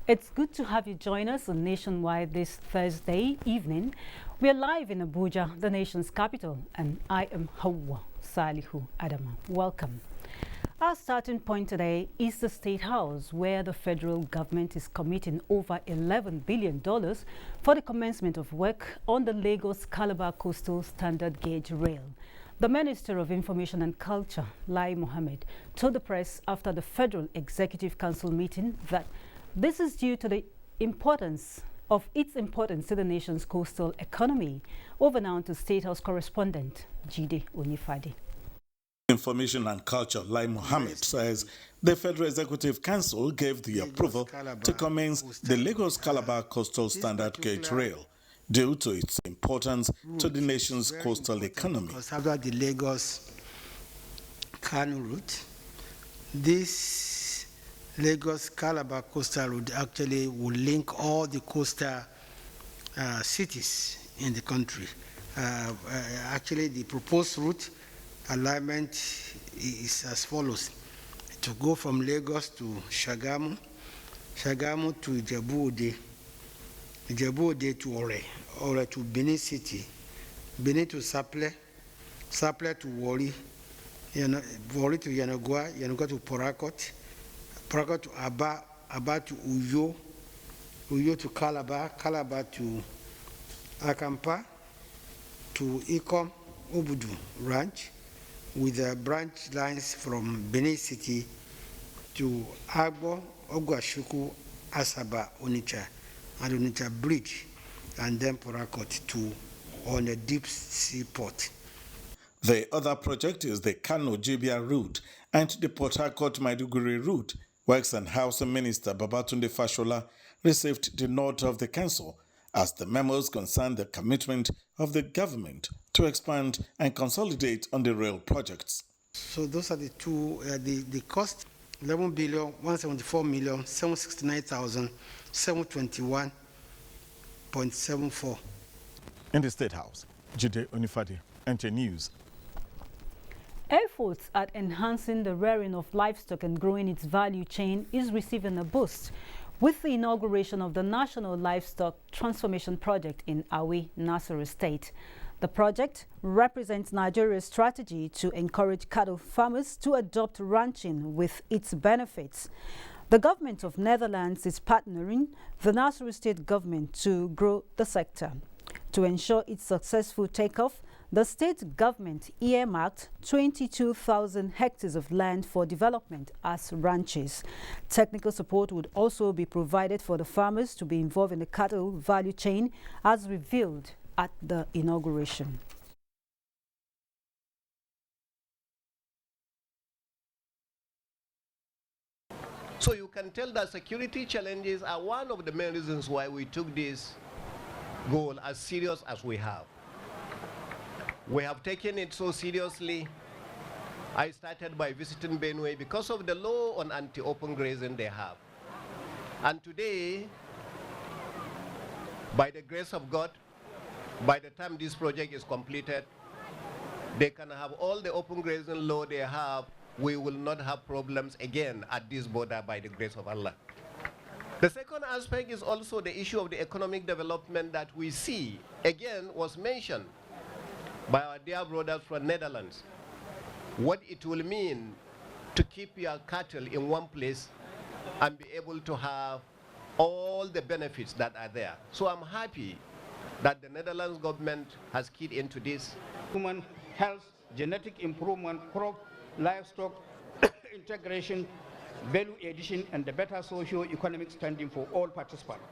It's good to have you join us on Nationwide this Thursday evening. We are live in Abuja, the nation's capital, and I am Hawa Salihu Adama. Welcome. Our starting point today is the State House, where the federal government is committing over $11 billion for the commencement of work on the Lagos-Calabar Coastal Standard Gauge Rail. The Minister of Information and Culture, Lai Mohammed, told the press after the Federal Executive Council meeting that this is due to the importance to the nation's coastal economy. Over now to State House correspondent Jide Onifadi. Information and Culture, Lai Mohammed, says the Federal Executive Council gave the approval to commence the Lagos-Calabar Coastal Standard Gauge Rail due to its importance to the nation's coastal economy. Because after the Lagos-Kano route, this Lagos-Calabar coastal road actually will link all the coastal cities in the country. Actually, the proposed route alignment is as follows: to go from Lagos to Shagamu, Shagamu to Ijebu-Ode, Ijebu-Ode to Ore, Ore to Benin City, Benin to Saple, Saple to Warri, Warri to Yanagwa, Yanagwa to Porakot, Porakot to Aba, Aba to Uyo, Uyo to Calabar, Calabar to Akampa, to Ikom, Obudu Ranch, with branch lines from Benin City to Agbo, Ogwashuku, Asaba, Onitsha, and Onitsha Bridge, and then Porakot to on a deep sea port. The other project is the Kano-Jibia route and the Port Harcourt-Maiduguri route. Works and Housing Minister Babatunde Fashola received the nod of the council as the memos concern the commitment of the government to expand and consolidate on the rail projects. So those are the two, the cost, 11,174,721.74. In the State House, Jide Onifadi, NTA News. Efforts at enhancing the rearing of livestock and growing its value chain is receiving a boost with the inauguration of the National Livestock Transformation Project in Awe, Nasarawa State. The project represents Nigeria's strategy to encourage cattle farmers to adopt ranching with its benefits. The government of Netherlands is partnering the Nasarawa State government to grow the sector. To ensure its successful takeoff, the state government earmarked 22,000 hectares of land for development as ranches. Technical support would also be provided for the farmers to be involved in the cattle value chain, as revealed at the inauguration. So you can tell that security challenges are one of the main reasons why we took this goal as serious as we have. We have taken it so seriously. I started by visiting Benue because of the law on anti-open grazing they have. And today, by the grace of God, by the time this project is completed, they can have all the open grazing law they have. We will not have problems again at this border by the grace of Allah. The second aspect is also the issue of the economic development that we see, again, was mentioned by our dear brothers from Netherlands. What it will mean to keep your cattle in one place and be able to have all the benefits that are there. So I'm happy that the Netherlands government has keyed into this human health, genetic improvement, crop, livestock, integration, value addition, and the better socio-economic standing for all participants.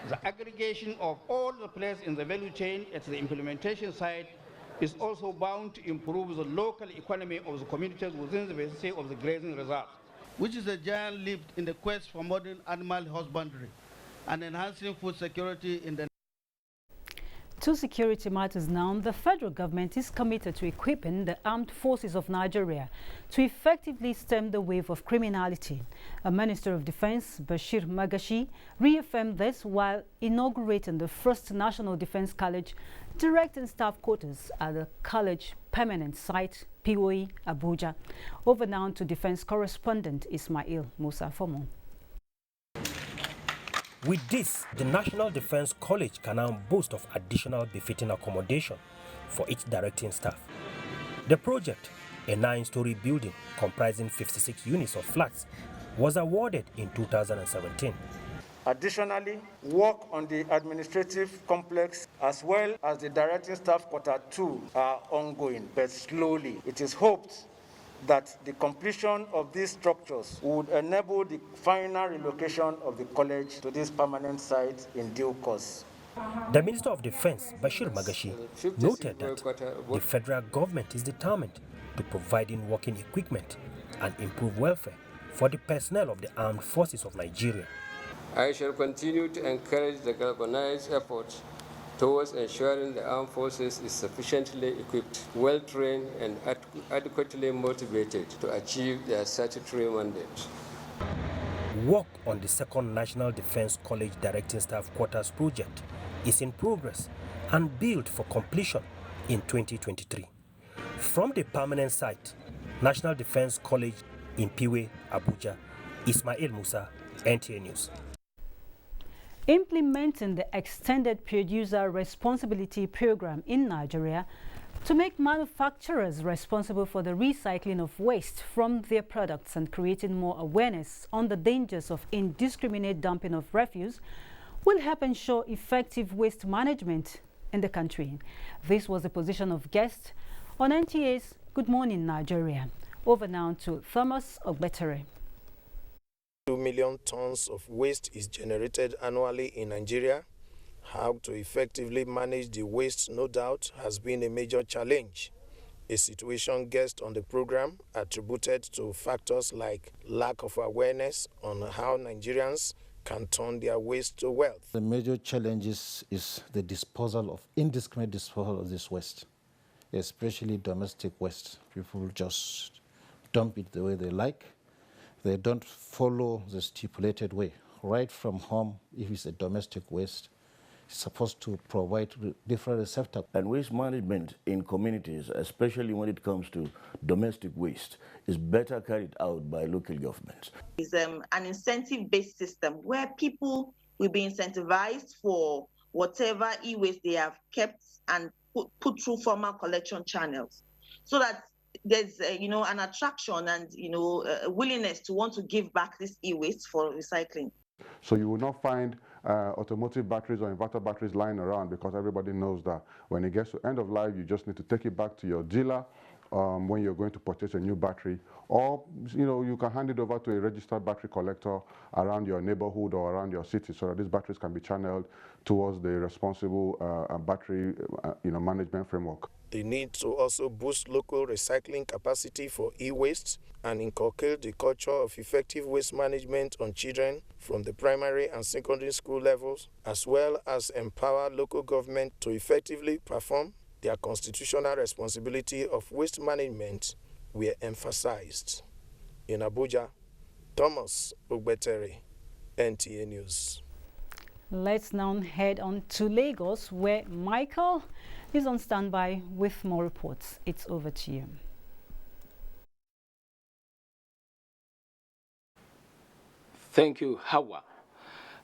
The aggregation of all the players in the value chain at the implementation side is also bound to improve the local economy of the communities within the vicinity of the grazing reserves, which is a giant leap in the quest for modern animal husbandry and enhancing food security in the. To security matters now, the federal government is committed to equipping the armed forces of Nigeria to effectively stem the wave of criminality. A Minister of Defense, Bashir Magashi, reaffirmed this while inaugurating the first National Defense College Direct and Staff Quarters at the college permanent site, POE, Abuja. Over now to Defense correspondent Ismail Musa for more. With this, the National Defense College can now boast of additional befitting accommodation for its directing staff. The project, a 9-story building comprising 56 units of flats, was awarded in 2017. Additionally, work on the administrative complex as well as the directing staff quarter 2 are ongoing, but slowly. It is hoped that the completion of these structures would enable the final relocation of the college to this permanent site in due course. The Minister of Defense, Bashir Magashi, noted that the federal government is determined to providing working equipment and improve welfare for the personnel of the armed forces of Nigeria. I shall continue to encourage the galvanized efforts towards ensuring the armed forces is sufficiently equipped, well-trained, and adequately motivated to achieve their statutory mandate. Work on the second National Defense College Directing Staff Quarters project is in progress and built for completion in 2023. From the permanent site, National Defense College in Piwe, Abuja, Ismail Musa, NTA News. Implementing the Extended Producer Responsibility Program in Nigeria to make manufacturers responsible for the recycling of waste from their products and creating more awareness on the dangers of indiscriminate dumping of refuse will help ensure effective waste management in the country. This was the position of guest on NTA's Good Morning Nigeria. Over now to Thomas Ogbetere. 2 million tons of waste is generated annually in Nigeria. How to effectively manage the waste, no doubt, has been a major challenge. A situation guest on the program attributed to factors like lack of awareness on how Nigerians can turn their waste to wealth. The major challenge is the indiscriminate disposal of this waste, especially domestic waste. People just dump it the way they like. They don't follow the stipulated way. Right from home, if it's a domestic waste, it's supposed to provide different receptacles. And waste management in communities, especially when it comes to domestic waste, is better carried out by local governments. It's an incentive-based system where people will be incentivized for whatever e-waste they have kept and put through formal collection channels, so that there's an attraction and a willingness to want to give back this e-waste for recycling. So you will not find automotive batteries or inverter batteries lying around, because everybody knows that when it gets to end of life, you just need to take it back to your dealer when you're going to purchase a new battery, or you can hand it over to a registered battery collector around your neighborhood or around your city, so that these batteries can be channeled towards the responsible battery management framework. The need to also boost local recycling capacity for e-waste and inculcate the culture of effective waste management on children from the primary and secondary school levels, as well as empower local government to effectively perform their constitutional responsibility of waste management were emphasized. In Abuja, Thomas Ogbetere, NTA News. Let's now head on to Lagos, where Michael is on standby with more reports. It's over to you. Thank you, Hawa.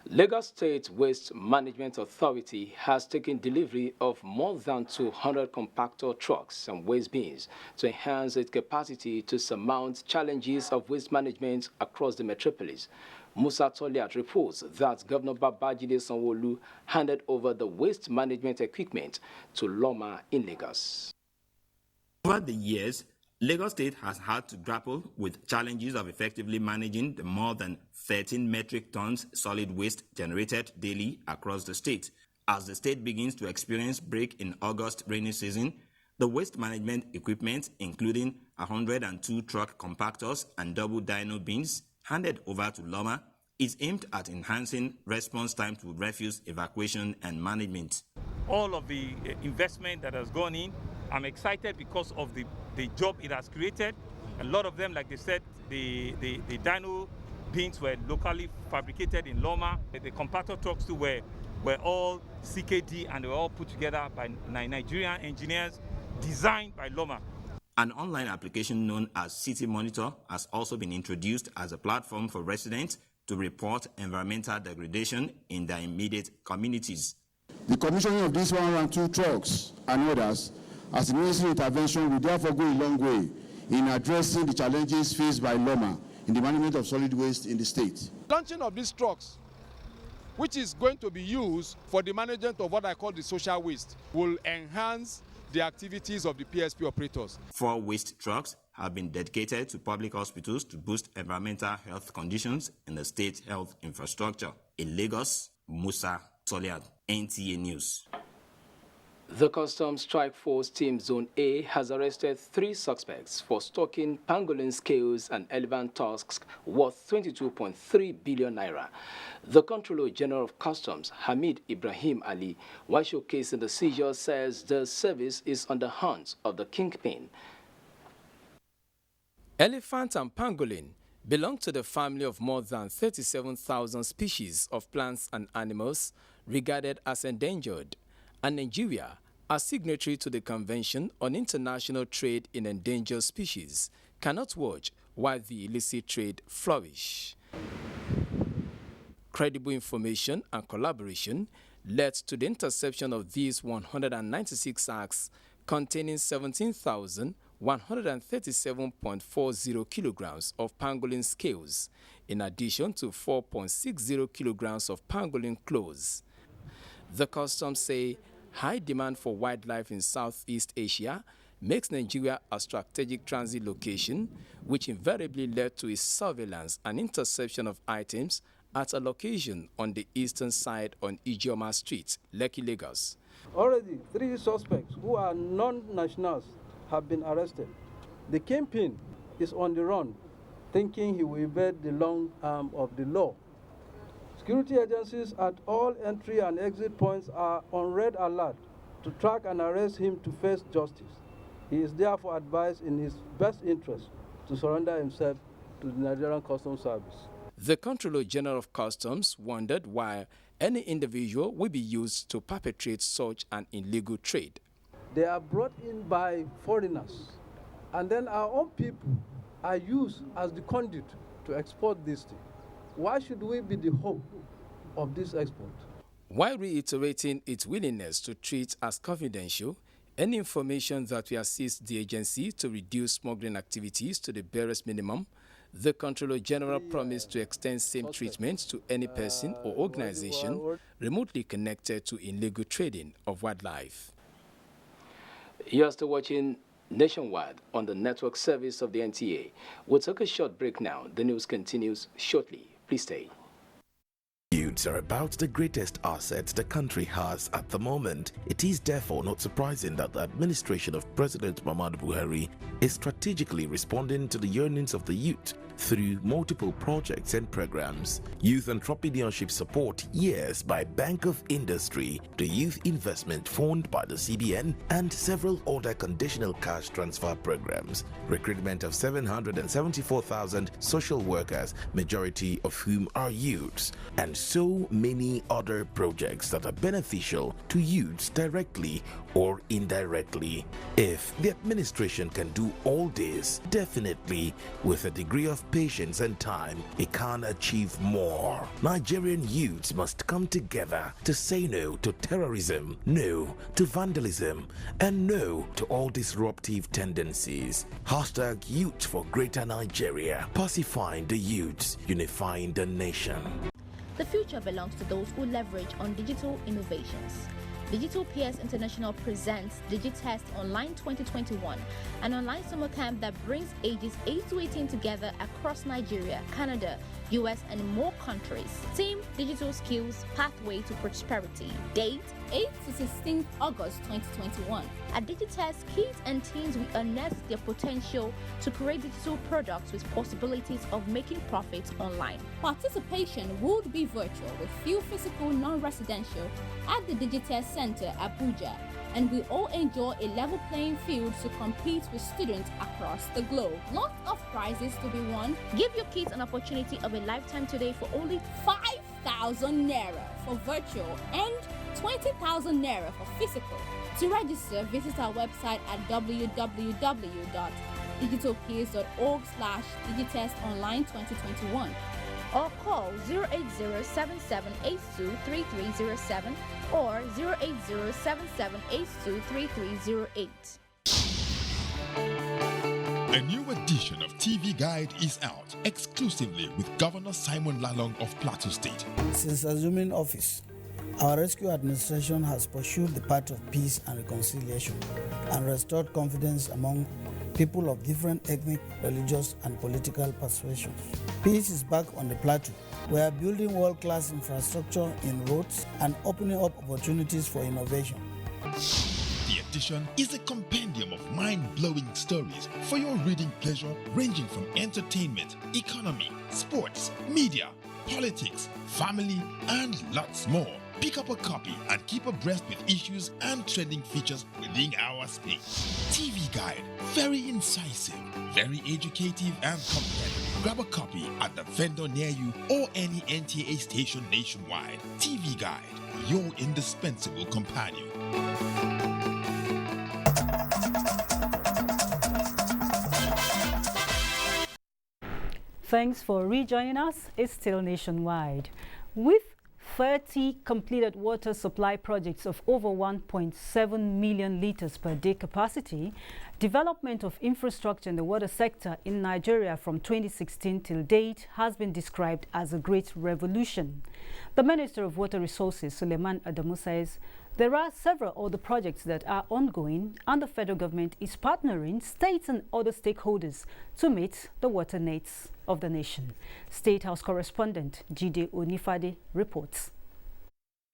Lagos State Waste Management Authority has taken delivery of more than 200 compactor trucks and waste bins to enhance its capacity to surmount challenges of waste management across the metropolis. Musa Toliat reports that Governor Babajide Sanwo-Olu handed over the waste management equipment to Loma in Lagos. Over the years, Lagos State has had to grapple with challenges of effectively managing the more than 13 metric tons solid waste generated daily across the state. As the state begins to experience break in August rainy season, the waste management equipment, including 102 truck compactors and double dyno bins, handed over to Loma, is aimed at enhancing response time to refuse evacuation and management. All of the investment that has gone in, I'm excited because of the job it has created. A lot of them, like they said, the dyno bins were locally fabricated in Loma. The compactor trucks too were all CKD, and they were all put together by Nigerian engineers, designed by Loma. An online application known as City Monitor has also been introduced as a platform for residents to report environmental degradation in their immediate communities. The commissioning of these 102 trucks and others as a necessary intervention will therefore go a long way in addressing the challenges faced by Loma in the management of solid waste in the state. Launching of these trucks, which is going to be used for the management of what I call the social waste, will enhance the activities of the PSP operators. 4 waste trucks have been dedicated to public hospitals to boost environmental health conditions in the state health infrastructure. In Lagos, Musa Soliad, NTA News. The Customs Strike Force Team Zone A has arrested 3 suspects for stocking pangolin scales and elephant tusks worth 22.3 billion naira. The Controller General of Customs, Hamid Ibrahim Ali, while showcasing the seizure, says the service is on the hunt of the kingpin. Elephant and pangolin belong to the family of more than 37,000 species of plants and animals regarded as endangered, and Nigeria, as signatory to the Convention on International Trade in Endangered Species, cannot watch while the illicit trade flourish. Credible information and collaboration led to the interception of these 196 sacks containing 17,137.40 kilograms of pangolin scales, in addition to 4.60 kilograms of pangolin claws. The customs say high demand for wildlife in Southeast Asia makes Nigeria a strategic transit location, which invariably led to its surveillance and interception of items at a location on the eastern side on Ijeoma Street, Lekki, Lagos. Already, 3 suspects who are non-nationals have been arrested. The kingpin is on the run, thinking he will evade the long arm of the law. Security agencies at all entry and exit points are on red alert to track and arrest him to face justice. He is therefore advised in his best interest to surrender himself to the Nigerian Customs Service. The Controller General of Customs wondered why any individual will be used to perpetrate such an illegal trade. They are brought in by foreigners, and then our own people are used as the conduit to export this thing. Why should we be the hope of this export? While reiterating its willingness to treat as confidential any information that will assist the agency to reduce smuggling activities to the barest minimum, the Controller General promised to extend same treatment to any person or organization remotely connected to illegal trading of wildlife. You are still watching Nationwide on the network service of the NTA. We'll take a short break now. The news continues shortly. Please stay. Youths are about the greatest assets the country has at the moment. It is therefore not surprising that the administration of President Muhammadu Buhari is strategically responding to the yearnings of the youth through multiple projects and programs. Youth Entrepreneurship Support Years by Bank of Industry, the Youth Investment Fund by the CBN, and several other conditional cash transfer programs. Recruitment of 774,000 social workers, majority of whom are youths, and so many other projects that are beneficial to youths directly or indirectly. If the administration can do all this, definitely with a degree of patience and time, it can achieve more. Nigerian youths must come together to say no to terrorism, no to vandalism, and no to all disruptive tendencies. Hashtag Youth for Greater Nigeria. Pacifying the youths, unifying the nation. The future belongs to those who leverage on digital innovations. Digital PS International presents DigiTest Online 2021, an online summer camp that brings ages 8 to 18 together across Nigeria, Canada, US, and more countries. Theme: Digital Skills, Pathway to Prosperity. Date: 8 to 16 August 2021. At DigiTest, kids and teens will harness their potential to create digital products with possibilities of making profits online. Participation would be virtual with few physical non-residential at the DigiTest Center, Abuja, and we all enjoy a level playing field to compete with students across the globe. Lots of prizes to be won. Give your kids an opportunity of a lifetime today for only 5,000 Naira for virtual and 20,000 Naira for physical. To register, visit our website at www.digitalpeers.org/digitestonline2021 or call 08077823307 or 08077823308. A new edition of TV Guide is out exclusively with Governor Simon Lalong of Plateau State. Since assuming office, our rescue administration has pursued the path of peace and reconciliation and restored confidence among people of different ethnic, religious, and political persuasions. Peace is back on the plateau. We are building world-class infrastructure in roads and opening up opportunities for innovation. The edition is a compendium of mind-blowing stories for your reading pleasure, ranging from entertainment, economy, sports, media, politics, family, and lots more. Pick up a copy and keep abreast with issues and trending features within our space. TV Guide, very incisive, very educative and compelling. Grab a copy at the vendor near you or any NTA station nationwide. TV Guide, your indispensable companion. Thanks for rejoining us. It's still nationwide. With 30 completed water supply projects of over 1.7 million litres per day capacity, development of infrastructure in the water sector in Nigeria from 2016 till date has been described as a great revolution. The Minister of Water Resources, Suleiman Adamu, says there are several other projects that are ongoing and the federal government is partnering states and other stakeholders to meet the water needs of the nation. State House correspondent Jide Onifade reports.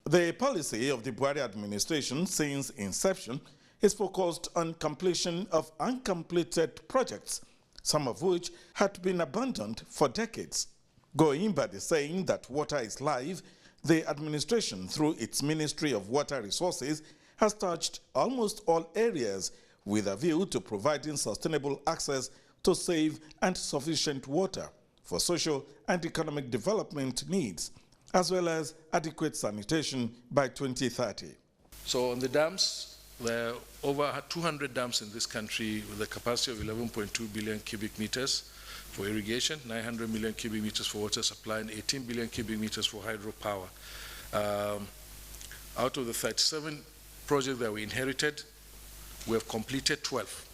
The policy of the Buhari administration since inception is focused on completion of uncompleted projects, some of which had been abandoned for decades. Going by the saying that water is life, the administration, through its Ministry of Water Resources, has touched almost all areas with a view to providing sustainable access to safe and sufficient water for social and economic development needs, as well as adequate sanitation by 2030. So on the dams, there are over 200 dams in this country with a capacity of 11.2 billion cubic meters for irrigation, 900 million cubic meters for water supply, and 18 billion cubic meters for hydropower. Out of the 37 projects that we inherited, we have completed 12.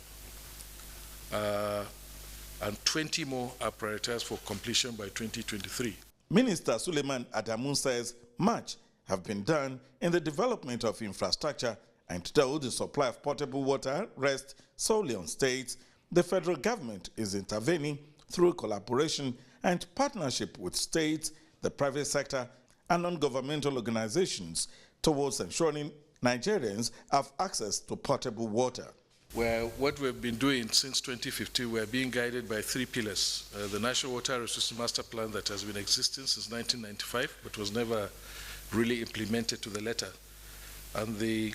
And 20 more are prioritized for completion by 2023. Minister Suleiman Adamu says much have been done in the development of infrastructure, and though the supply of potable water rests solely on states, the federal government is intervening through collaboration and partnership with states, the private sector, and non-governmental organizations towards ensuring Nigerians have access to potable water. Well, what we've been doing since 2015, we're being guided by 3 pillars. The National Water Resources Master Plan that has been existing since 1995, but was never really implemented to the letter. And the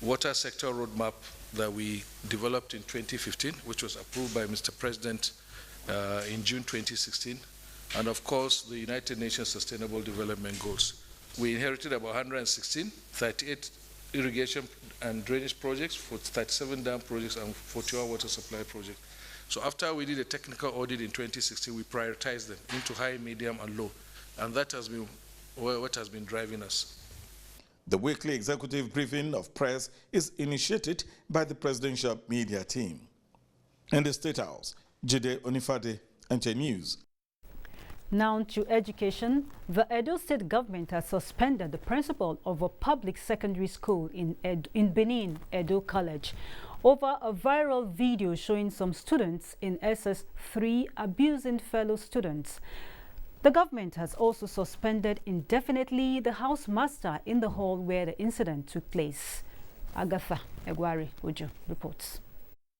Water Sector Roadmap that we developed in 2015, which was approved by Mr. President in June 2016. And of course, the United Nations Sustainable Development Goals. We inherited about 116, 38 irrigation and drainage projects, 37 dam projects, and 41 water supply projects. So after we did a technical audit in 2016, we prioritized them into high, medium, and low. And that has been what has been driving us. The weekly executive briefing of press is initiated by the presidential media team. In the State House, Jide Onifade, NTA News. Now to education, the Edo State government has suspended the principal of a public secondary school in Benin, Edo College, over a viral video showing some students in SS3 abusing fellow students. The government has also suspended indefinitely the housemaster in the hall where the incident took place. Agatha Egwari Uju reports.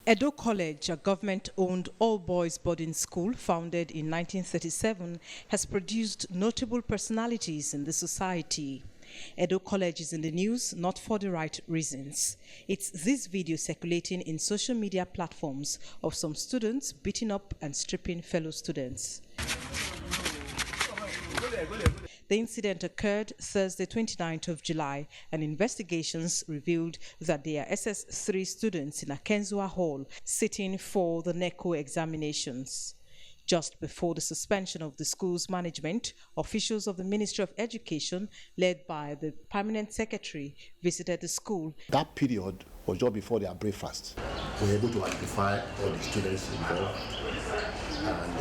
Edo College, a government-owned all-boys boarding school founded in 1937, has produced notable personalities in the society. Edo College is in the news not for the right reasons. It's this video circulating in social media platforms of some students beating up and stripping fellow students. The incident occurred Thursday, 29th of July, and investigations revealed that they are SS3 students in a Kenzua Hall sitting for the NECO examinations. Just before the suspension of the school's management, officials of the Ministry of Education, led by the Permanent Secretary, visited the school. That period was just before their breakfast. We were able to identify all the students involved, and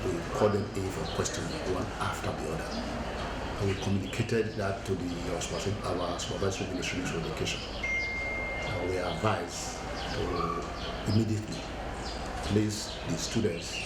we called them in for questioning, one after the other. And we communicated that to our supervisory Ministry of Education. And we are advised to immediately place the students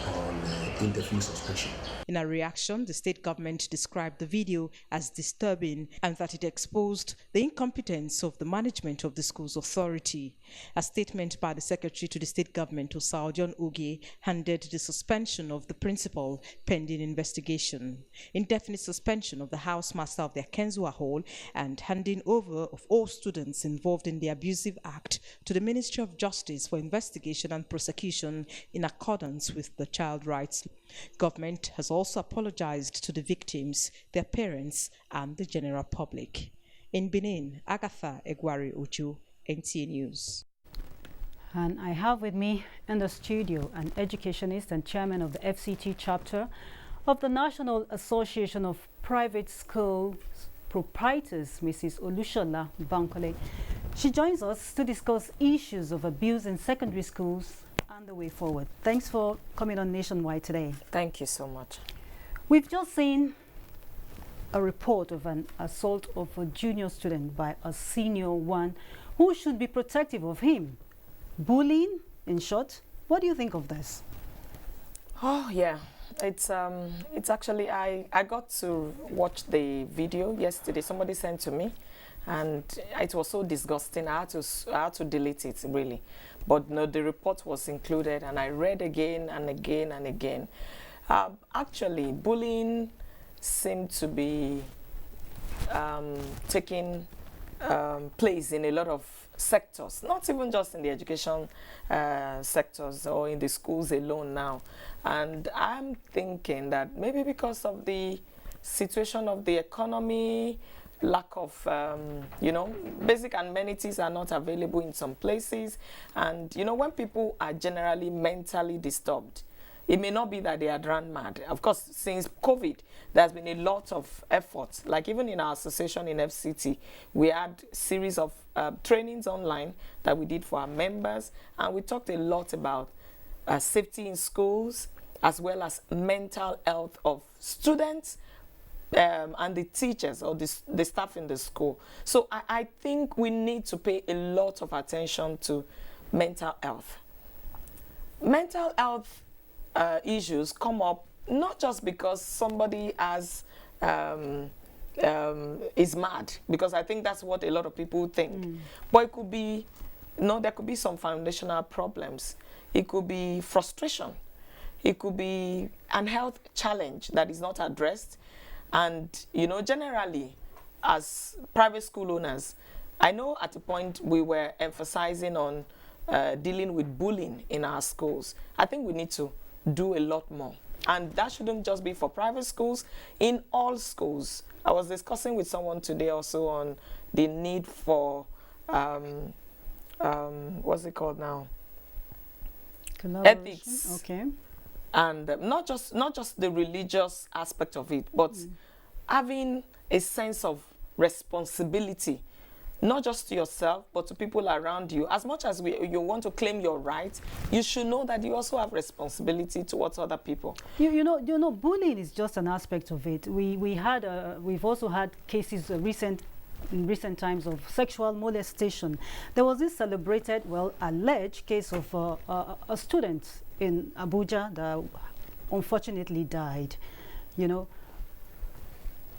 on indefinite suspension. In a reaction, the state government described the video as disturbing and that it exposed the incompetence of the management of the school's authority. A statement by the secretary to the state government, Osaudion Uge, handed the suspension of the principal pending investigation, indefinite suspension of the housemaster of the Kenzua Hall, and handing over of all students involved in the abusive act to the Ministry of Justice for investigation and prosecution in accordance with the child rights. Government has also apologized to the victims, their parents, and the general public. In Benin, Agatha Egwari Uju, NTA News. And I have with me in the studio an educationist and chairman of the FCT chapter of the National Association of Private Schools Proprietors, Mrs. Olushola Bankole. She joins us to discuss issues of abuse in secondary schools and the way forward. Thanks for coming on Nationwide today. Thank you so much. We've just seen a report of an assault of a junior student by a senior one who should be protective of him. Bullying, in short. What do you think of this? Oh, yeah. It's actually, I got to watch the video yesterday. Somebody sent to me, and it was so disgusting. I had to delete it, really. But no, the report was included, and I read again and again and again. Actually, bullying seemed to be taking place in a lot of sectors, not even just in the education sectors or in the schools alone now. And I'm thinking that maybe because of the situation of the economy, lack of, basic amenities are not available in some places. And, when people are generally mentally disturbed, it may not be that they are run mad. Of course, since COVID, there's been a lot of efforts. Like even in our association in FCT, we had a series of trainings online that we did for our members. And we talked a lot about safety in schools, as well as mental health of students, and the teachers or the staff in the school. So I think we need to pay a lot of attention to mental health. Mental health issues come up not just because somebody has is mad, because I think that's what a lot of people think. But it could be, there could be some foundational problems. It could be frustration. It could be an health challenge that is not addressed. And, generally, as private school owners, I know at a point we were emphasizing on dealing with bullying in our schools. I think we need to do a lot more. And that shouldn't just be for private schools, in all schools. I was discussing with someone today also on the need for, what's it called now? Ethics. Okay. And not just the religious aspect of it, but having a sense of responsibility, not just to yourself, but to people around you. As much as you want to claim your rights, you should know that you also have responsibility towards other people. You know, bullying is just an aspect of it. We've also had cases in recent times of sexual molestation. There was this celebrated, well, alleged case of a student in Abuja that unfortunately died. You know,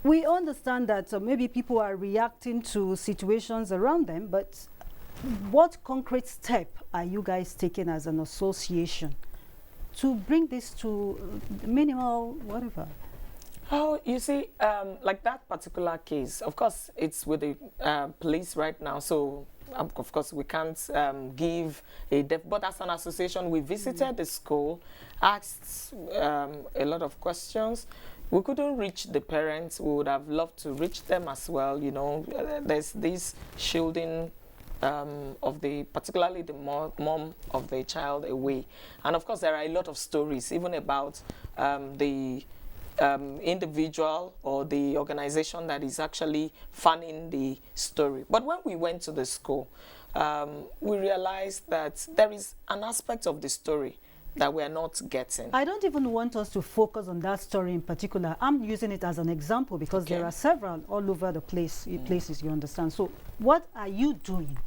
we understand that maybe people are reacting to situations around them, but what concrete step are you guys taking as an association to bring this to minimal whatever? Oh, you see, like that particular case, of course, it's with the police right now, so of course we can't give a but as an association, we visited the school, asked a lot of questions. We couldn't reach the parents. We would have loved to reach them as well. You know, there's this shielding of particularly the mom of the child away. And of course, there are a lot of stories, even about the individual or the organization that is actually fanning the story. But when we went to the school, we realized that there is an aspect of the story that we are not getting. I don't even want us to focus on that story in particular. I'm using it as an example because there are several all over the places, you understand. So what are you doing?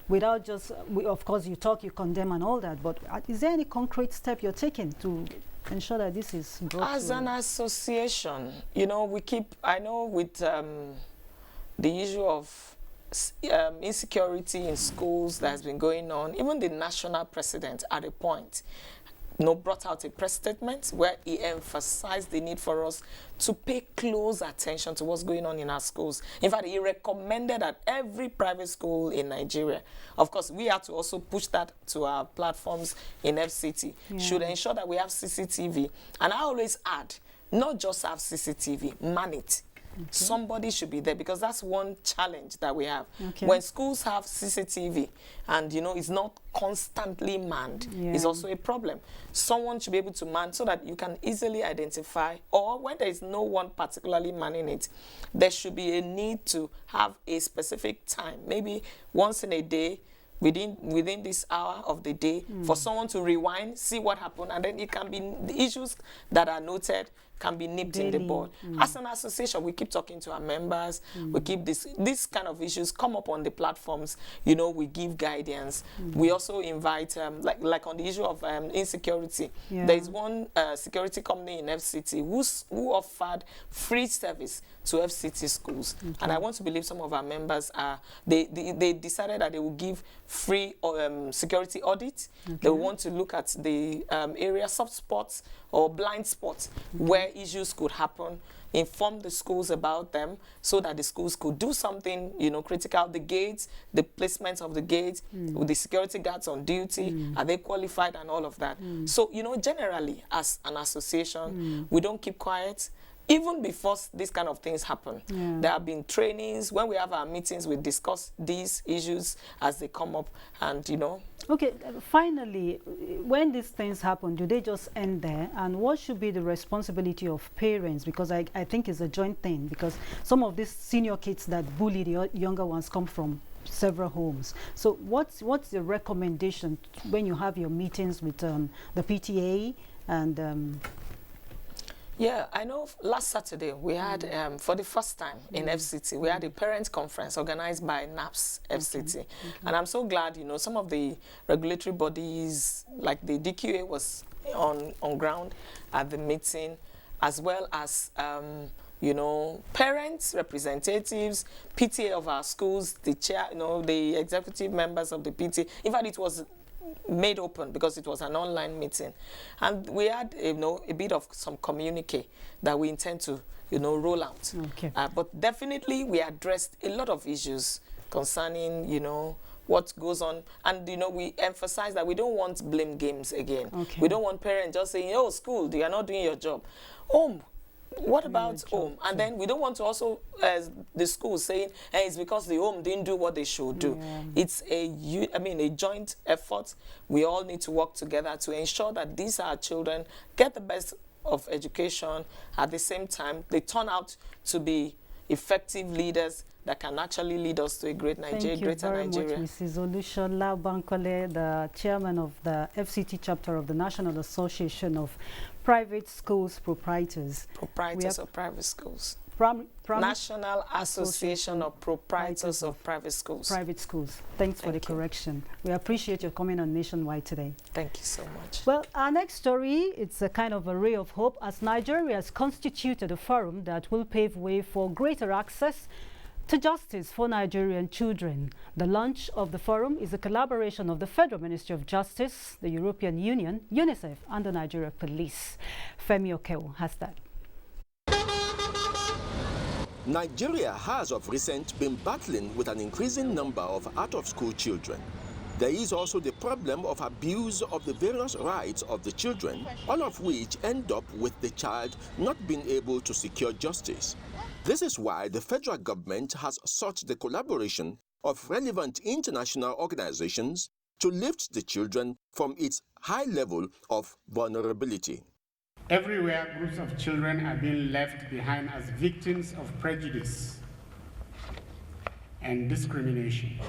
Without just, of course, you talk, you condemn and all that, but is there any concrete step you're taking to ensure that this is brought as an association? You know, I know with the issue of insecurity in schools that has been going on, even the national president at a point brought out a press statement where he emphasized the need for us to pay close attention to what's going on in our schools. In fact, he recommended that every private school in Nigeria, of course, we have to also push that to our platforms in FCT, should ensure that we have CCTV. And I always add, not just have CCTV, man it. Okay. Somebody should be there, because that's one challenge that we have. Okay. When schools have CCTV and, you know, it's not constantly manned, it's also a problem. Someone should be able to man so that you can easily identify, or when there is no one particularly manning it, there should be a need to have a specific time, maybe once in a day, within this hour of the day, for someone to rewind, see what happened, and then it can be the issues that are noted can be nipped in the bud. As an association, we keep talking to our members. We keep this kind of issues come up on the platforms. You know, we give guidance. We also invite, like on the issue of insecurity. There is one security company in FCT who offered free service to FCT schools. And I want to believe some of our members they decided that they will give free security audit. They want to look at the area soft spots or blind spots where issues could happen, inform the schools about them so that the schools could do something, you know, critical. The gates, the placements of the gates, with the security guards on duty, are they qualified and all of that. So, you know, generally as an association, we don't keep quiet. Even before these kind of things happen, there have been trainings. When we have our meetings, we discuss these issues as they come up, and, you know. Okay, finally, when these things happen, do they just end there? And what should be the responsibility of parents? Because I think it's a joint thing, because some of these senior kids that bully the younger ones come from several homes. So what's the recommendation when you have your meetings with the PTA and... Yeah, I know last Saturday we had, for the first time in FCT, we had a parent conference organized by NAPS FCT. And I'm so glad, you know, some of the regulatory bodies, like the DQA was on ground at the meeting, as well as, you know, parents, representatives, PTA of our schools, the chair, you know, the executive members of the PTA. In fact, it was made open because it was an online meeting, and we had, you know, a bit of some communique that we intend to, you know, roll out. But definitely we addressed a lot of issues concerning, you know, what goes on, and, you know, we emphasize that we don't want blame games again. We don't want parents just saying, oh, school, you are not doing your job. What about home? And then we don't want to also, as the school saying, hey, it's because the home didn't do what they should do. It's a joint effort. We all need to work together to ensure that these our children get the best of education. At the same time, they turn out to be, effective leaders that can actually lead us to a greater Nigeria. Thank you very much, Mrs. Olushola Bankole, the chairman of the FCT chapter of the National Association of Private Schools Proprietors. Proprietors of private schools. National Association of Proprietors of Private Schools. Private schools. Thanks for the correction. We appreciate your coming on Nationwide today. Thank you so much. Well, our next story, it's a kind of a ray of hope as Nigeria has constituted a forum that will pave way for greater access to justice for Nigerian children. The launch of the forum is a collaboration of the Federal Ministry of Justice, the European Union, UNICEF, and the Nigeria Police. Femi Okewo has that. Nigeria has of recent been battling with an increasing number of out-of-school children. There is also the problem of abuse of the various rights of the children, all of which end up with the child not being able to secure justice. This is why the federal government has sought the collaboration of relevant international organizations to lift the children from its high level of vulnerability. Everywhere, groups of children are being left behind as victims of prejudice and discrimination.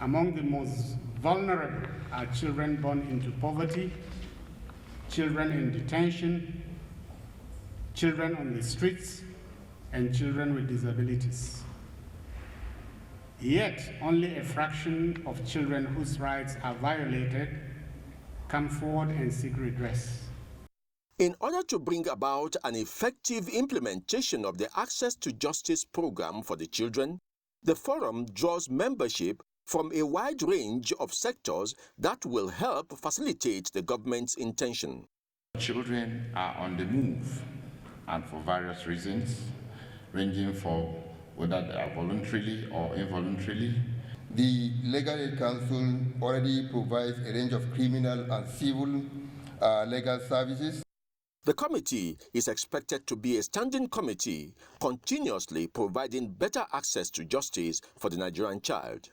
Among the most vulnerable are children born into poverty, children in detention, children on the streets, and children with disabilities. Yet, only a fraction of children whose rights are violated come forward and seek redress. In order to bring about an effective implementation of the Access to Justice program for the children, the forum draws membership from a wide range of sectors that will help facilitate the government's intention. Children are on the move, and for various reasons, ranging from whether they are voluntarily or involuntarily. The Legal Aid Council already provides a range of criminal and civil legal services. The committee is expected to be a standing committee, continuously providing better access to justice for the Nigerian child.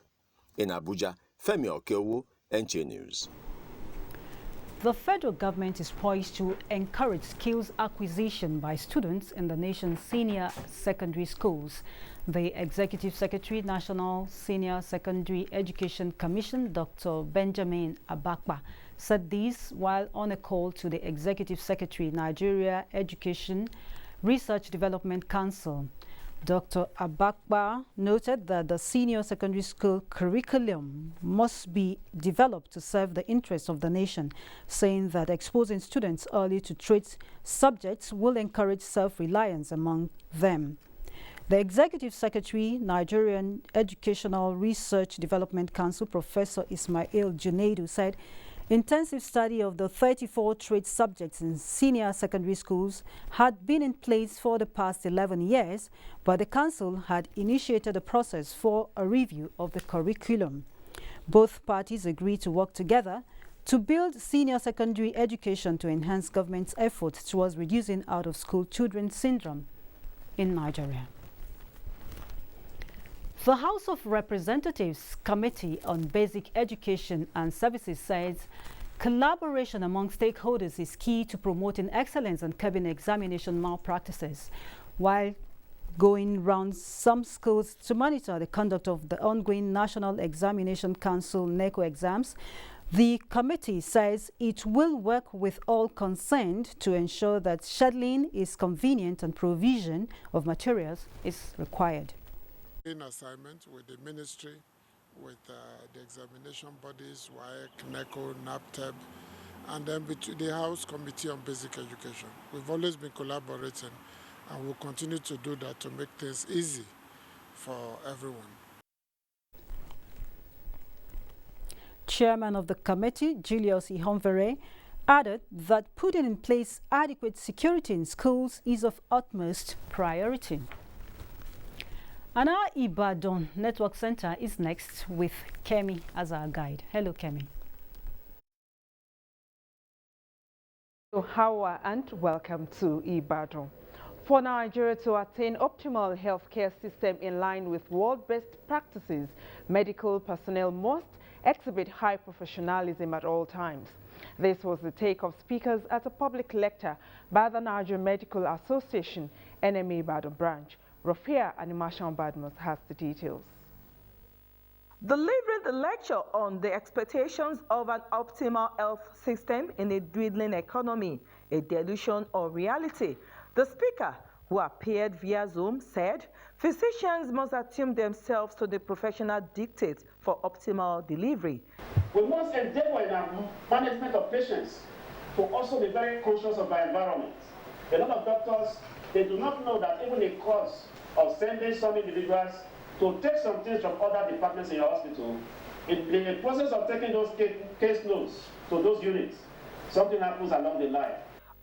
In Abuja, Femi Okewo, NTA News. The federal government is poised to encourage skills acquisition by students in the nation's senior secondary schools. The Executive Secretary, National Senior Secondary Education Commission, Dr. Benjamin Abakpa, said this while on a call to the Executive Secretary, Nigeria Education Research Development Council. Dr. Abakpa noted that the senior secondary school curriculum must be developed to serve the interests of the nation, saying that exposing students early to trade subjects will encourage self-reliance among them. The Executive Secretary, Nigerian Educational Research Development Council, Professor Ismail Junaidu, said intensive study of the 34 trade subjects in senior secondary schools had been in place for the past 11 years, but the council had initiated a process for a review of the curriculum. Both parties agreed to work together to build senior secondary education to enhance government's efforts towards reducing out-of-school children syndrome in Nigeria. The House of Representatives Committee on Basic Education and Services says collaboration among stakeholders is key to promoting excellence and curbing examination malpractices, while going round some schools to monitor the conduct of the ongoing National Examination Council NECO exams. The committee says it will work with all concerned to ensure that scheduling is convenient and provision of materials is required. In assignment with the ministry, with the examination bodies, WAEC, NECO, NAPTEB, and then the House Committee on Basic Education. We've always been collaborating, and we'll continue to do that to make things easy for everyone. Chairman of the committee, Julius Ihonvere, added that putting in place adequate security in schools is of utmost priority. And our Ibadan Network Center is next with Kemi as our guide. Hello, Kemi. So, Hawa, and welcome to Ibadan. For Nigeria to attain optimal healthcare system in line with world best practices, medical personnel must exhibit high professionalism at all times. This was the take of speakers at a public lecture by the Nigerian Medical Association, NMA Ibadan branch. Rafia Animation Badmus has the details. Delivering the lecture on the expectations of an optimal health system in a dwindling economy, a delusion or reality, the speaker, who appeared via Zoom, said physicians must attune themselves to the professional dictates for optimal delivery. We must endeavor in our management of patients to also be very conscious of our environment. A lot of doctors, they do not know that even the cost of sending some individuals to take some things from other departments in your hospital, in the process of taking those case notes to those units, something happens along the line.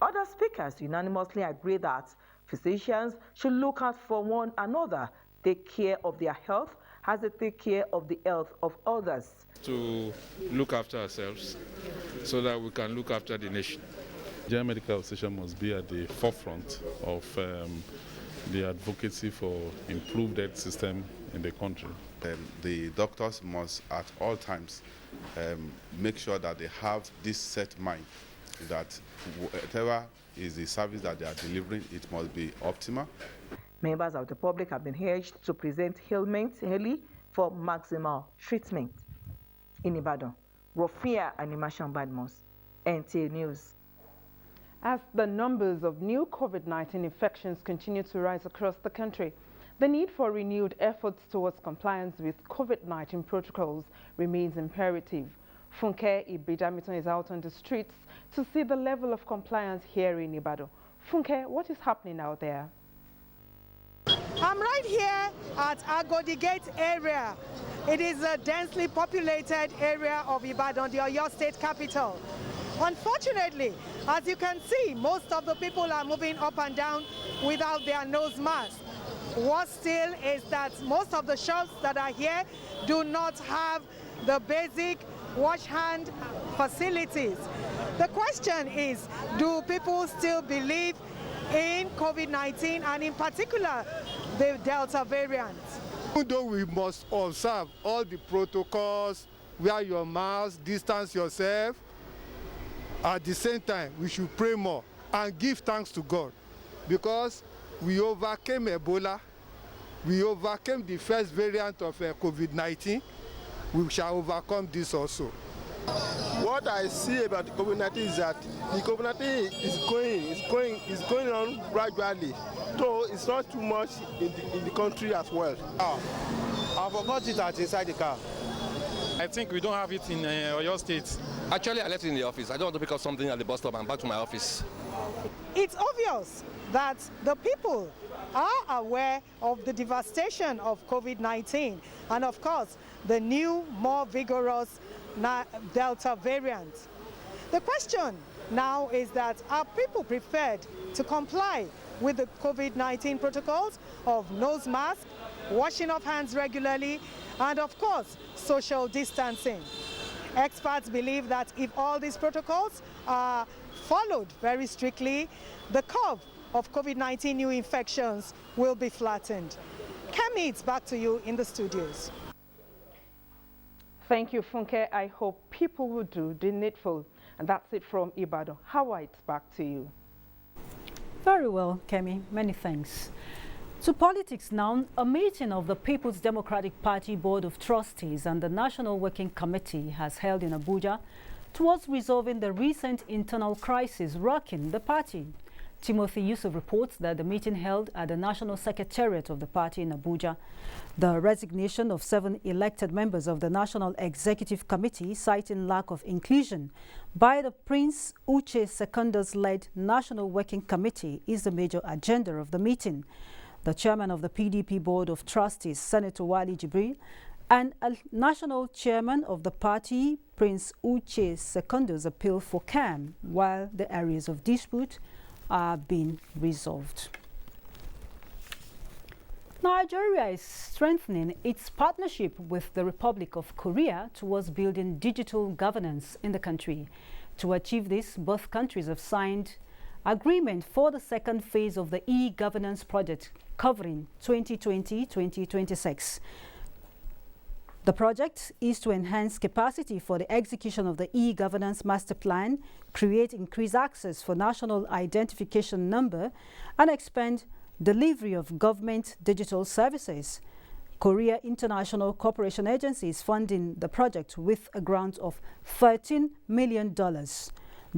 Other speakers unanimously agree that physicians should look out for one another, take care of their health as they take care of the health of others. To look after ourselves so that we can look after the nation. Nigerian medical association must be at the forefront of the advocacy for improved health system in the country. The doctors must at all times make sure that they have this set mind that whatever is the service that they are delivering, it must be optimal. Members of the public have been urged to present ailments early for maximal treatment. In Ibadan, Rafia Animation Badmus, NTA News. As the numbers of new COVID-19 infections continue to rise across the country, the need for renewed efforts towards compliance with COVID-19 protocols remains imperative. Funke Ibidamiton is out on the streets to see the level of compliance here in Ibadan. Funke, what is happening out there? I'm right here at Agodi Gate area. It is a densely populated area of Ibadan, the Oyo State capital. Unfortunately, as you can see, most of the people are moving up and down without their nose mask. Worse still is that most of the shops that are here do not have the basic wash hand facilities. The question is, do people still believe in COVID-19 and in particular the Delta variant? Even though we must observe all the protocols, wear your mask, distance yourself, at the same time we should pray more and give thanks to God, because we overcame Ebola, we overcame the first variant of COVID-19, we shall overcome this also. What I see about the COVID-19 is that the COVID-19 is going on gradually, so it's not too much in the country as well. I forgot it at inside the car. I think we don't have it in Oyo State. Actually, I left it in the office. I don't want to pick up something at the bus stop and back to my office. It's obvious that the people are aware of the devastation of COVID-19 and, of course, the new, more vigorous Delta variant. The question now is that are people prepared to comply with the COVID-19 protocols of nose mask, washing of hands regularly, and of course, social distancing? Experts believe that if all these protocols are followed very strictly, the curve of COVID-19 new infections will be flattened. Kemi, it's back to you in the studios. Thank you, Funke. I hope people will do the needful. And that's it from Ibadan. Hawa, it's back to you. Very well, Kemi. Many thanks. To politics now, a meeting of the People's Democratic Party Board of Trustees and the National Working Committee has held in Abuja towards resolving the recent internal crisis rocking the party. Timothy Yusuf reports that the meeting held at the National Secretariat of the party in Abuja. The resignation of 7 elected members of the National Executive Committee, citing lack of inclusion by the Prince Uche Secondus-led National Working Committee, is the major agenda of the meeting. The chairman of the PDP Board of Trustees, Senator Wali Jibril, and a national chairman of the party, Prince Uche Secondus, appealed for calm while the areas of dispute are being resolved. Nigeria is strengthening its partnership with the Republic of Korea towards building digital governance in the country. To achieve this, both countries have signed agreement for the second phase of the e-governance project covering 2020-2026. The project is to enhance capacity for the execution of the e-governance master plan, create increased access for national identification number, and expand delivery of government digital services. Korea International Cooperation Agency is funding the project with a grant of $13 million.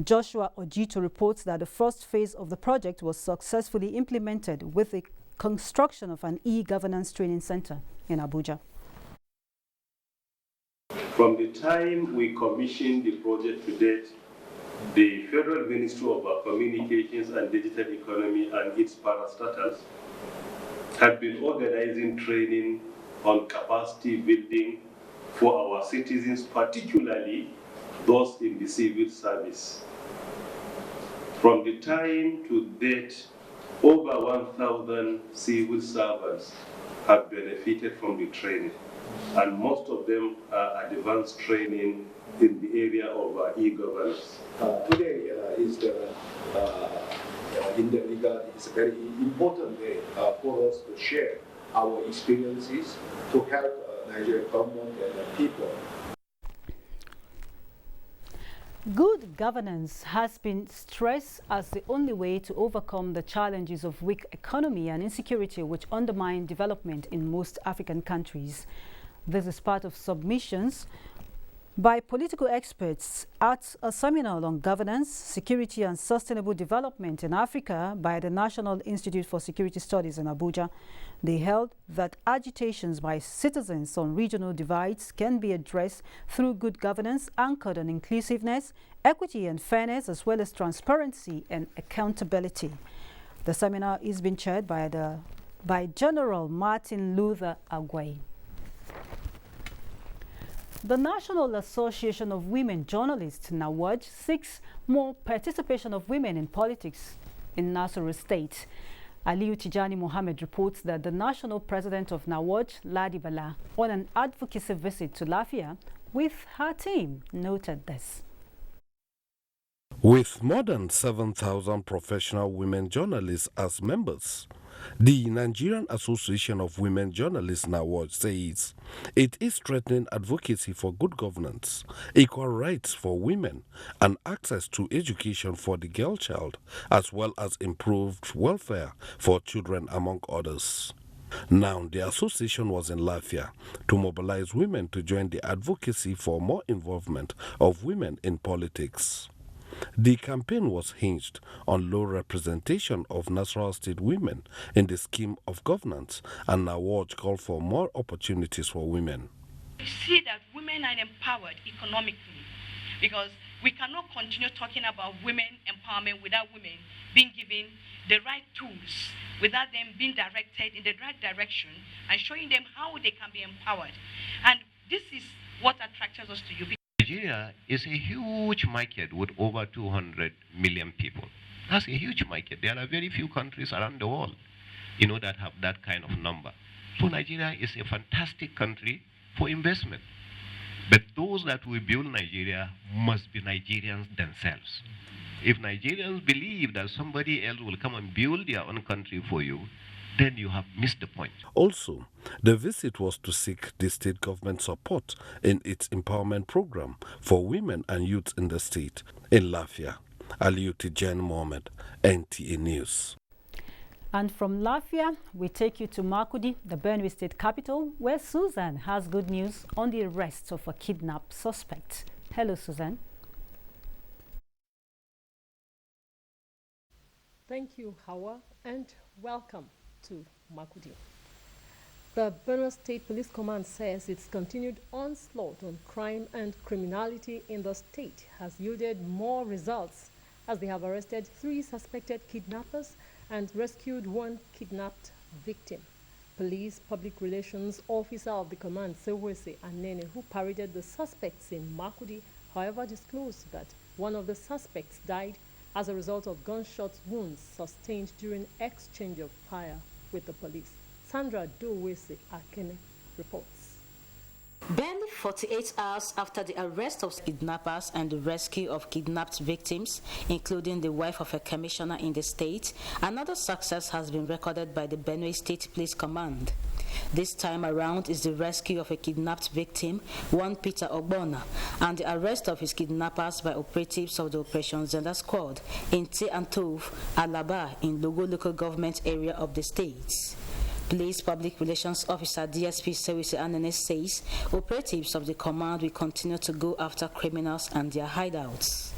Joshua Ojito reports that the first phase of the project was successfully implemented with the construction of an e-governance training center in Abuja. From the time we commissioned the project to date, the Federal Ministry of Communications and Digital Economy and its parastatals have been organizing training on capacity building for our citizens, particularly those in the civil service. From the time to date, over 1,000 civil servants have benefited from the training, and most of them are advanced training in the area of e-governance. Today is in the regard, it's a very important day for us to share our experiences to help Nigerian government and the people. Good governance has been stressed as the only way to overcome the challenges of weak economy and insecurity which undermine development in most African countries. This is part of submissions by political experts at a seminar on governance, security and sustainable development in Africa by the National Institute for Security Studies in Abuja. They held that agitations by citizens on regional divides can be addressed through good governance anchored on inclusiveness, equity and fairness, as well as transparency and accountability. The seminar is being chaired by General Martin Luther Agwai. The National Association of Women Journalists, NAWAJ, seeks more participation of women in politics in Nasarawa State. Aliyu Tijani Mohammed reports that the national president of NAWAJ, Ladi Bala, on an advocacy visit to Lafia with her team, noted this. With more than 7,000 professional women journalists as members, the Nigerian Association of Women Journalists NAWAJ says it is strengthening advocacy for good governance, equal rights for women, and access to education for the girl child, as well as improved welfare for children, among others. Now, the association was in Lafia to mobilize women to join the advocacy for more involvement of women in politics. The campaign was hinged on low representation of Nasarawa State women in the scheme of governance, and NAWAJ called for more opportunities for women. We see that women are empowered economically, because we cannot continue talking about women empowerment without women being given the right tools, without them being directed in the right direction and showing them how they can be empowered. And this is what attracted us to you. Nigeria is a huge market with over 200 million people. That's a huge market. There are very few countries around the world, that have that kind of number. So Nigeria is a fantastic country for investment. But those that will build Nigeria must be Nigerians themselves. If Nigerians believe that somebody else will come and build their own country for you, then you have missed the point. Also, the visit was to seek the state government support in its empowerment program for women and youth in the state. In Lafia, Aliyu Tijani Mohammed, NTA News. And from Lafia, we take you to Makurdi, the Benue State capital, where Susan has good news on the arrest of a kidnapped suspect. Hello, Susan. Thank you, Hawa, and welcome to Makurdi. The Benue State Police Command says its continued onslaught on crime and criminality in the state has yielded more results, as they have arrested 3 suspected kidnappers and rescued 1 kidnapped victim. Police Public Relations Officer of the command, Sewese Anene, who paraded the suspects in Makurdi, however, disclosed that one of the suspects died as a result of gunshot wounds sustained during exchange of fire with the police. Sandra Dowese Akene reports. Barely 48 hours after the arrest of kidnappers and the rescue of kidnapped victims, including the wife of a commissioner in the state, another success has been recorded by the Benue State Police Command. This time around is the rescue of a kidnapped victim, one Peter Ogbonna, and the arrest of his kidnappers by operatives of the Operation Zenda Squad in Te-Antov, Alaba, in Logo local government area of the state. Police Public Relations Officer DSP Sewisi Anene says operatives of the command will continue to go after criminals and their hideouts.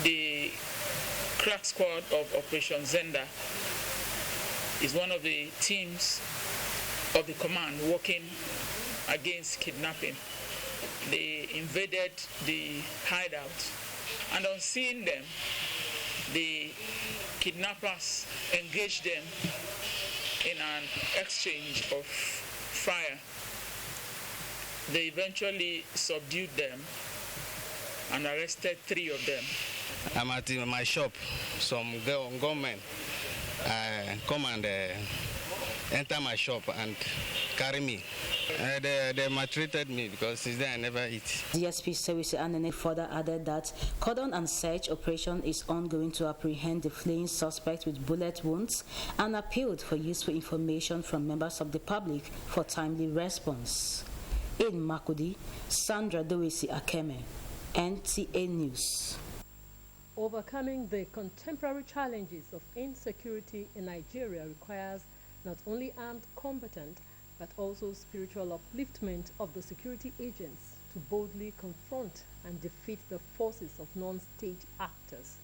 The crack squad of Operation Zenda is one of the teams of the command working against kidnapping. They invaded the hideout, and on seeing them, the kidnappers engaged them in an exchange of fire. They eventually subdued them and arrested 3 of them. I'm at my shop. Some gunmen come and enter my shop and carry me. They maltreated me because since then I never eat. DSP Sewisi Anene further added that cordon and search operation is ongoing to apprehend the fleeing suspect with bullet wounds and appealed for useful information from members of the public for timely response. In Makudi, Sandra Dowisi Akeme, NTA News. Overcoming the contemporary challenges of insecurity in Nigeria requires not only armed combatant, but also spiritual upliftment of the security agents to boldly confront and defeat the forces of non-state actors.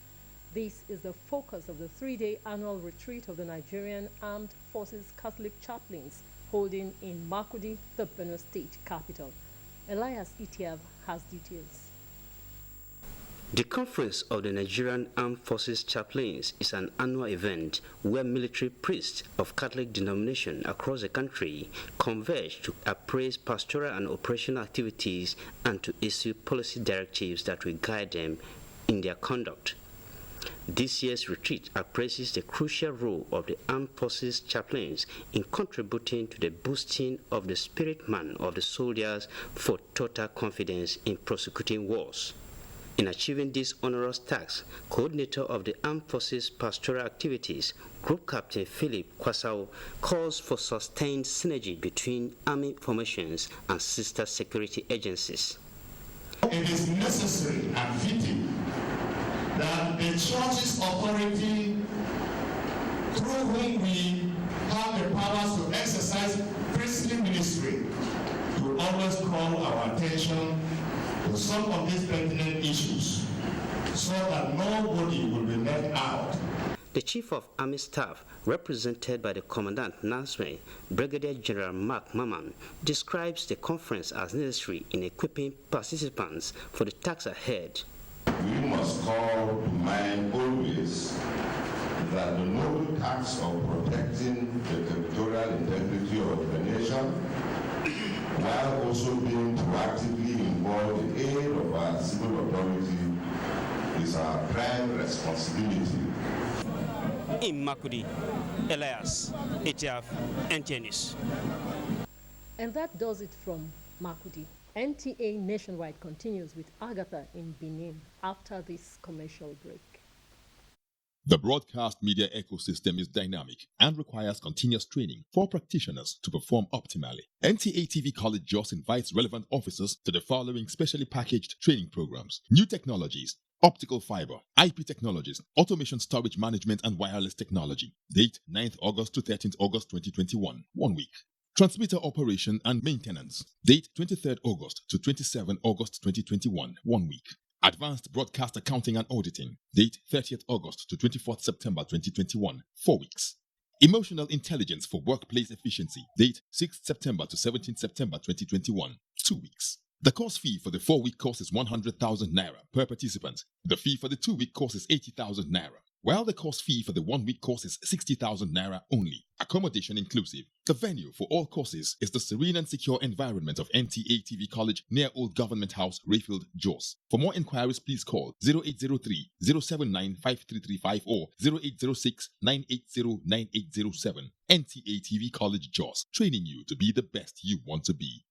This is the focus of the 3-day annual retreat of the Nigerian Armed Forces Catholic Chaplains holding in Makudi, the Benue State capital. Elias Itiab has details. The Conference of the Nigerian Armed Forces Chaplains is an annual event where military priests of Catholic denomination across the country converge to appraise pastoral and operational activities and to issue policy directives that will guide them in their conduct. This year's retreat appraises the crucial role of the Armed Forces Chaplains in contributing to the boosting of the spirit man of the soldiers for total confidence in prosecuting wars. In achieving this onerous task, coordinator of the Armed Forces Pastoral Activities, Group Captain Philip Kwasao, calls for sustained synergy between army formations and sister security agencies. It is necessary and fitting that the church's authority, through whom we have the powers to exercise priestly ministry, to always call our attention to some of these pertinent issues so that nobody will be left out. The Chief of Army Staff, represented by the Commandant Nasme, Brigadier General Mark Maman, describes the conference as necessary in equipping participants for the task ahead. We must call to mind always that the noble task of protecting the territorial integrity of the nation, while also being proactively involved in aid of our civil authority, is our prime responsibility. In Makudi, Elias, Etiaf, NTA News. And that does it from Makudi. NTA Nationwide continues with Agatha in Benin after this commercial break. The broadcast media ecosystem is dynamic and requires continuous training for practitioners to perform optimally. NTA TV College Jos invites relevant officers to the following specially packaged training programs: New Technologies, Optical Fiber, IP Technologies, Automation Storage Management and Wireless Technology. Date 9th August to 13th August 2021, 1 week. Transmitter Operation and Maintenance. Date 23rd August to 27th August 2021, 1 week. Advanced Broadcast Accounting and Auditing. Date 30th August to 24th September 2021, 4 weeks. Emotional Intelligence for Workplace Efficiency. Date 6th September to 17th September 2021, 2 weeks. The course fee for the 4-week course is 100,000 naira per participant. The fee for the 2-week course is 80,000 naira. while the course fee for the 1-week course is 60,000 naira only, accommodation inclusive. The venue for all courses is the serene and secure environment of NTA TV College near Old Government House, Rayfield, Jos. For more inquiries, please call 0803 079 53335 or 0806 980 9807. NTA TV College, Jos, training you to be the best you want to be.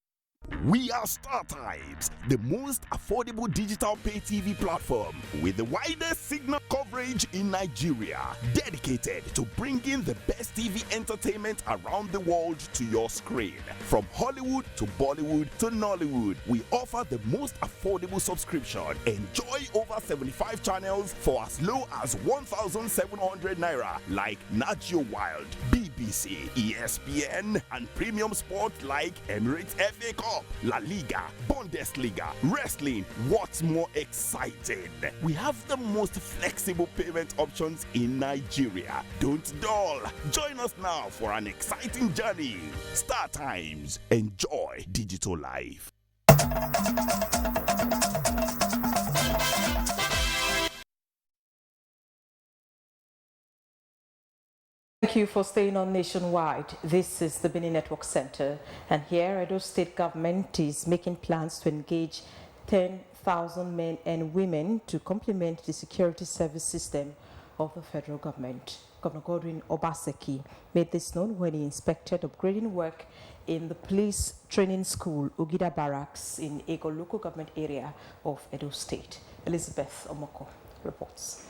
We are StarTimes, the most affordable digital pay TV platform with the widest signal coverage in Nigeria, dedicated to bringing the best TV entertainment around the world to your screen. From Hollywood to Bollywood to Nollywood, we offer the most affordable subscription. Enjoy over 75 channels for as low as 1,700 naira, like Nat Geo Wild, BBC, ESPN, and premium sports like Emirates FA Cup, La Liga, Bundesliga, wrestling. What's more exciting? We have the most flexible payment options in Nigeria. Don't dull. Join us now for an exciting journey. StarTimes. Enjoy digital life. Thank you for staying on Nationwide. This is the Benin Network Center, and here Edo State government is making plans to engage 10,000 men and women to complement the security service system of the federal government. Governor Godwin Obaseki made this known when he inspected upgrading work in the police training school, Ogida Barracks, in Ego local government area of Edo State. Elizabeth Omoko reports.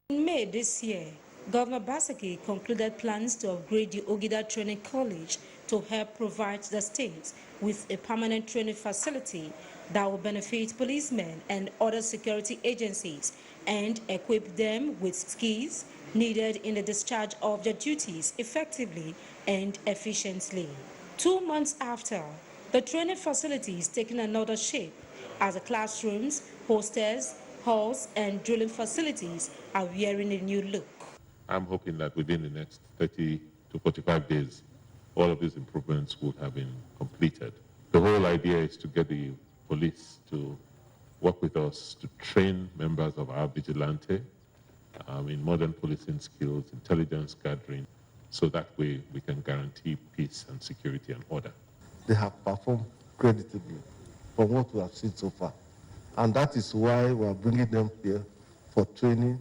In May this year, Governor Baseki concluded plans to upgrade the Ogida Training College to help provide the state with a permanent training facility that will benefit policemen and other security agencies and equip them with skills needed in the discharge of their duties effectively and efficiently. 2 months after, the training facility is taking another shape as the classrooms, hostels, halls, and drilling facilities are wearing a new look. I'm hoping that within the next 30 to 45 days, all of these improvements will have been completed. The whole idea is to get the police to work with us to train members of our vigilante in modern policing skills, intelligence gathering, so that way we can guarantee peace and security and order. They have performed creditably from what we have seen so far. And that is why we are bringing them here for training,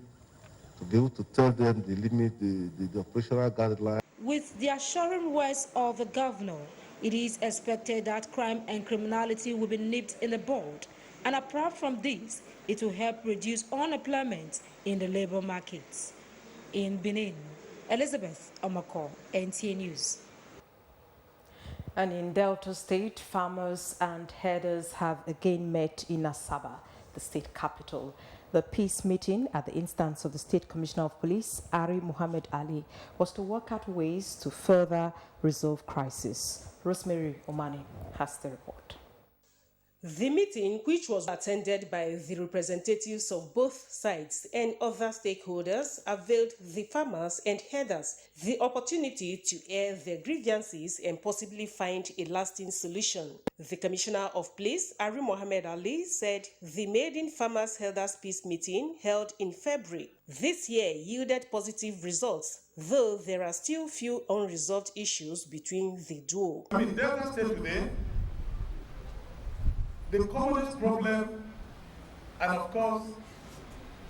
to be able to tell them the limit, the operational guidelines. With the assuring words of the governor, it is expected that crime and criminality will be nipped in the bud. And apart from this, it will help reduce unemployment in the labor markets. In Benin, Elizabeth Omako, NTA News. And in Delta State, farmers and herders have again met in Asaba, the state capital. The peace meeting at the instance of the State Commissioner of Police, Ari Muhammad Ali, was to work out ways to further resolve crisis. Rosemary Omani has the report. The meeting, which was attended by the representatives of both sides and other stakeholders, availed the farmers and herders the opportunity to air their grievances and possibly find a lasting solution. The Commissioner of Police, Ari Mohammed Ali, said the Maiden Farmers Herders Peace meeting held in February this year yielded positive results, though there are still few unresolved issues between the duo. In Delta State today, the commonest problem, and of course,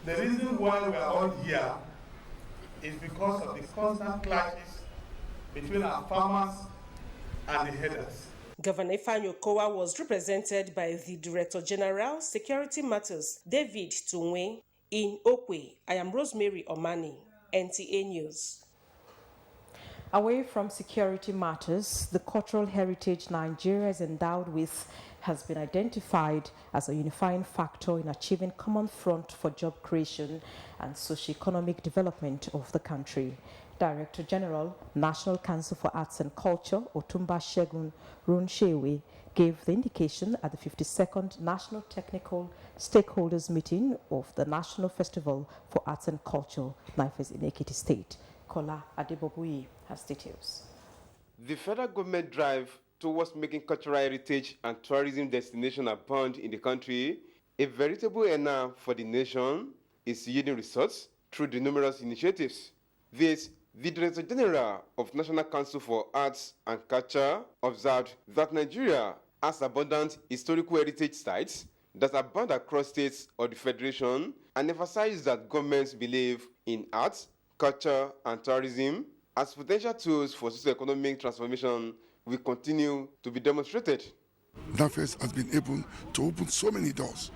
the reason why we are all here is because of the constant clashes between our farmers and the herders. Governor Ifanyo Kowa was represented by the Director General, Security Matters, David Tunwe. In Okwe, I am Rosemary Omani, NTA News. Away from security matters, the cultural heritage Nigeria is endowed with has been identified as a unifying factor in achieving common front for job creation and socio-economic development of the country. Director General, National Council for Arts and Culture, Otumba Shegun Runshewe, gave the indication at the 52nd National Technical Stakeholders Meeting of the National Festival for Arts and Culture, Naifes in Ekiti State. Kola Adebobuyi has details. The federal government drive towards making cultural heritage and tourism destination abound in the country a veritable enigma for the nation is yielding results through the numerous initiatives. This, the Director General of National Council for Arts and Culture observed that Nigeria has abundant historical heritage sites that abound across states of the Federation, and emphasized that governments believe in arts, culture, and tourism as potential tools for socio-economic transformation will continue to be demonstrated. NAFES has been able to open so many doors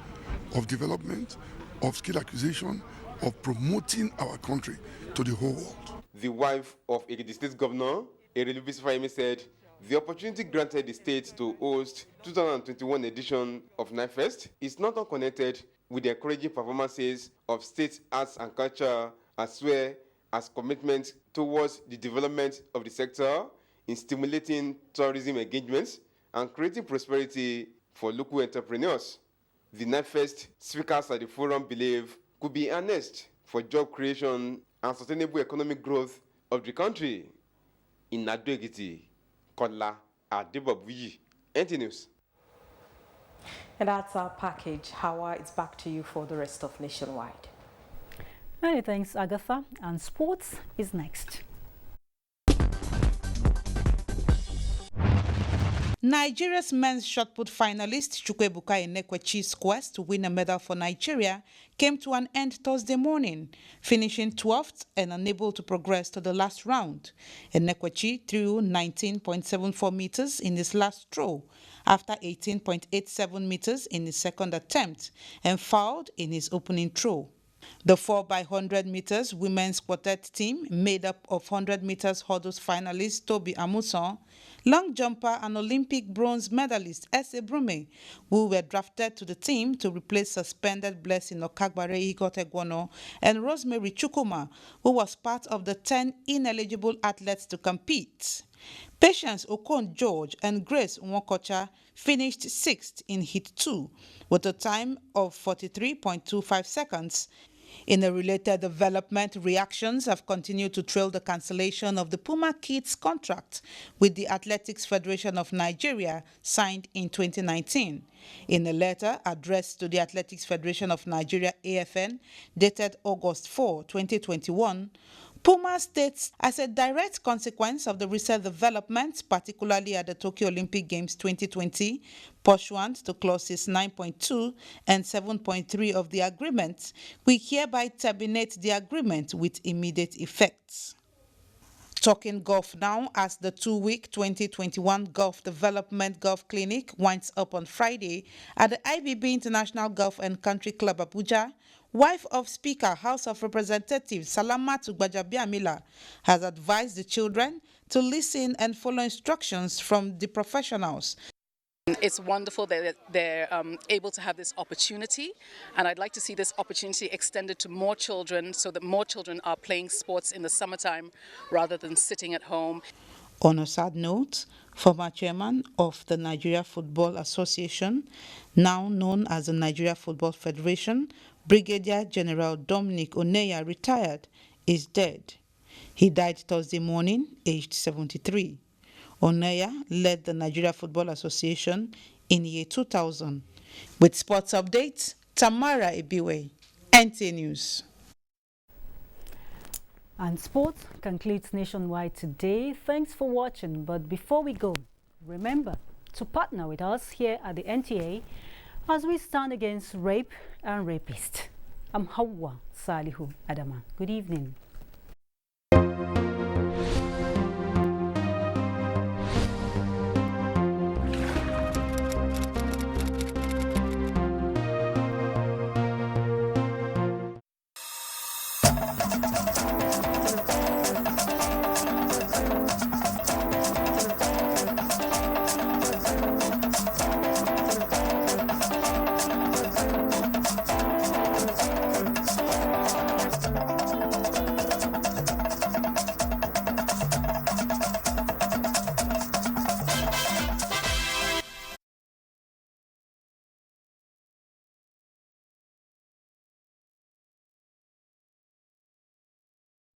of development, of skill acquisition, of promoting our country to the whole world. The wife of Ekiti State Governor, Erelu Bisi-Fayemi, said the opportunity granted the state to host 2021 edition of NAFES is not unconnected with the encouraging performances of state arts and culture, as well as commitment towards the development of the sector in stimulating tourism engagements and creating prosperity for local entrepreneurs. The NAFES speakers at the forum believe could be harnessed for job creation and sustainable economic growth of the country. In Ado-Ekiti, Kola Adebobuyi, NTA News. And that's our package. Hawa, it's back to you for the rest of Nationwide. Many thanks, Agatha. And sports is next. Nigeria's men's shot put finalist Chukwuebuka Enekwechi's quest to win a medal for Nigeria came to an end Thursday morning, finishing 12th and unable to progress to the last round. Enekwechi threw 19.74 meters in his last throw after 18.87 meters in his second attempt and fouled in his opening throw. The 4x100 meters women's quartet team, made up of 100 meters hurdles finalist Toby Amuson, long jumper and Olympic bronze medalist Ese Brume, who were drafted to the team to replace suspended Blessing Okagbare Igotegwono and Rosemary Chukwuma, who was part of the 10 ineligible athletes to compete. Patience Okon George and Grace Nwokocha finished 6th in Heat 2 with a time of 43.25 seconds. In a related development, reactions have continued to trail the cancellation of the Puma Kids contract with the Athletics Federation of Nigeria signed in 2019. In a letter addressed to the Athletics Federation of Nigeria AFN dated August 4, 2021, Puma states, as a direct consequence of the recent developments, particularly at the Tokyo Olympic Games 2020, pursuant to clauses 9.2 and 7.3 of the agreement, we hereby terminate the agreement with immediate effect. Talking golf now, as the 2-week 2021 Golf Development Golf Clinic winds up on Friday at the IBB International Golf and Country Club Abuja. Wife of Speaker, House of Representatives Salamatu Gbajabiamila has advised the children to listen and follow instructions from the professionals. It's wonderful that they're able to have this opportunity, and I'd like to see this opportunity extended to more children so that more children are playing sports in the summertime rather than sitting at home. On a sad note, former chairman of the Nigeria Football Association, now known as the Nigeria Football Federation, Brigadier General Dominic Oneya, retired, is dead. He died Thursday morning, aged 73. Oneya led the Nigeria Football Association in year 2000. With sports updates, Tamara Ibiwe, NTA News. And sports concludes Nationwide today. Thanks for watching. But before we go, remember to partner with us here at the NTA as we stand against rape and rapists. I'm Hawa Salihu Adama. Good evening.